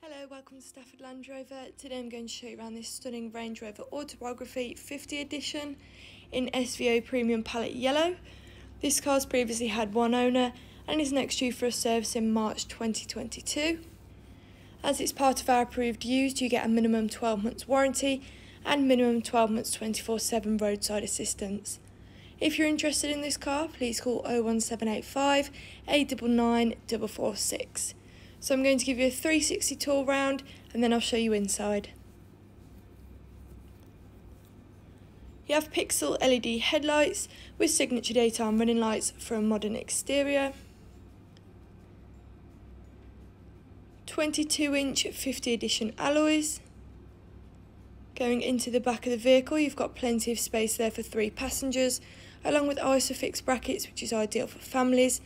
Hello, welcome to Stafford Land Rover. Today I'm going to show you around this stunning Range Rover Autobiography 50 edition in SVO Premium Palette Yellow. This car's previously had one owner and is next due for a service in March 2022. As it's part of our approved used, you get a minimum 12 months warranty and minimum 12 months 24/7 roadside assistance. If you're interested in this car, please call 01785 899 446. So I'm going to give you a 360 tour round and then I'll show you inside. You have pixel LED headlights with signature daytime running lights for a modern exterior. 22-inch 50 edition alloys. Going into the back of the vehicle, you've got plenty of space there for 3 passengers, along with ISOFIX brackets, which is ideal for families,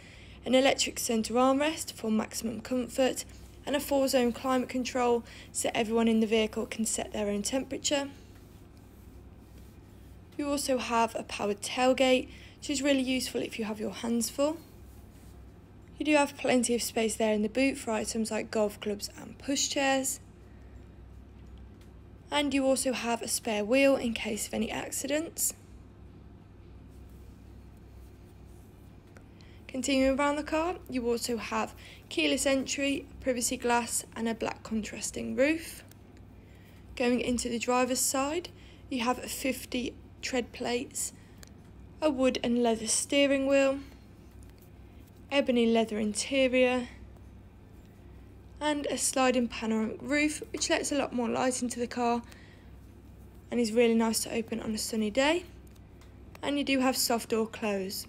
an electric centre armrest for maximum comfort, and a 4-zone climate control so everyone in the vehicle can set their own temperature. You also have a powered tailgate, which is really useful if you have your hands full. You do have plenty of space there in the boot for items like golf clubs and pushchairs. And you also have a spare wheel in case of any accidents. Continuing around the car, you also have keyless entry, privacy glass and a black contrasting roof. Going into the driver's side, you have 50 tread plates, a wood and leather steering wheel, ebony leather interior, and a sliding panoramic roof, which lets a lot more light into the car and is really nice to open on a sunny day. And you do have soft door close.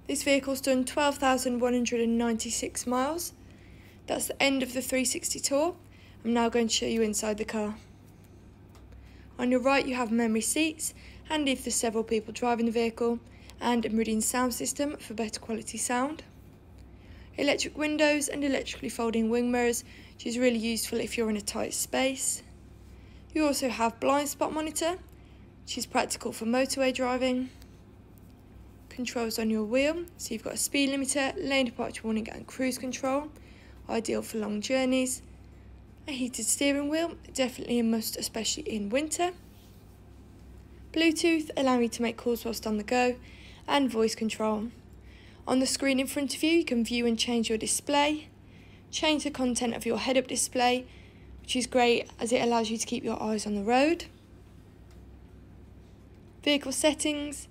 This vehicle's done 12,196 miles. That's the end of the 360 tour. I'm now going to show you inside the car. On your right you have memory seats, handy if there's several people driving the vehicle, and a Meridian sound system for better quality sound. Electric windows and electrically folding wing mirrors, which is really useful if you're in a tight space. You also have blind spot monitor, which is practical for motorway driving. Controls on your wheel, so you've got a speed limiter, lane departure warning and cruise control, ideal for long journeys. A heated steering wheel, definitely a must especially in winter. Bluetooth, allowing you to make calls whilst on the go, and voice control. On the screen in front of you, you can view and change your display, change the content of your head-up display, which is great as it allows you to keep your eyes on the road. Vehicle settings,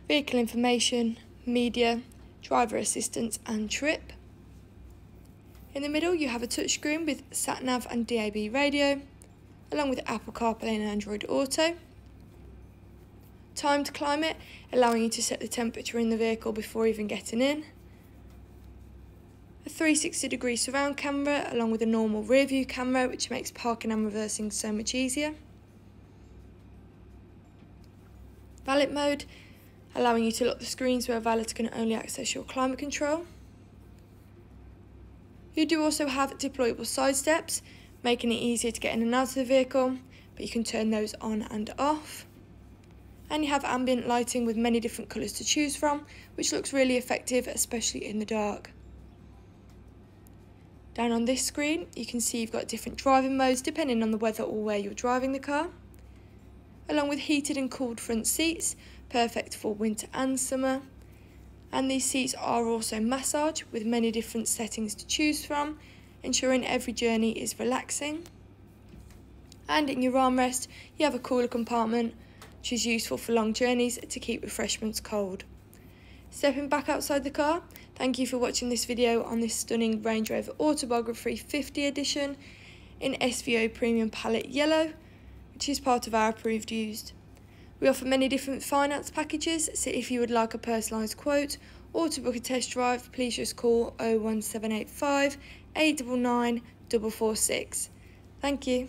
vehicle information, media, driver assistance and trip. In the middle you have a touchscreen with sat-nav and DAB radio, along with Apple CarPlay and Android Auto. Timed climate, allowing you to set the temperature in the vehicle before even getting in. A 360-degree surround camera along with a normal rear view camera, which makes parking and reversing so much easier. Valet mode, allowing you to lock the screens where a valet can only access your climate control. You do also have deployable side steps, making it easier to get in and out of the vehicle, but you can turn those on and off. And you have ambient lighting with many different colours to choose from, which looks really effective, especially in the dark. Down on this screen, you can see you've got different driving modes depending on the weather or where you're driving the car, along with heated and cooled front seats, perfect for winter and summer. And these seats are also massage with many different settings to choose from, ensuring every journey is relaxing. And in your armrest, you have a cooler compartment, which is useful for long journeys to keep refreshments cold. Stepping back outside the car, thank you for watching this video on this stunning Range Rover Autobiography 50 edition in SVO Premium Palette Yellow, which is part of our approved used. We offer many different finance packages, so if you would like a personalised quote or to book a test drive, please just call 01785 899 446. Thank you.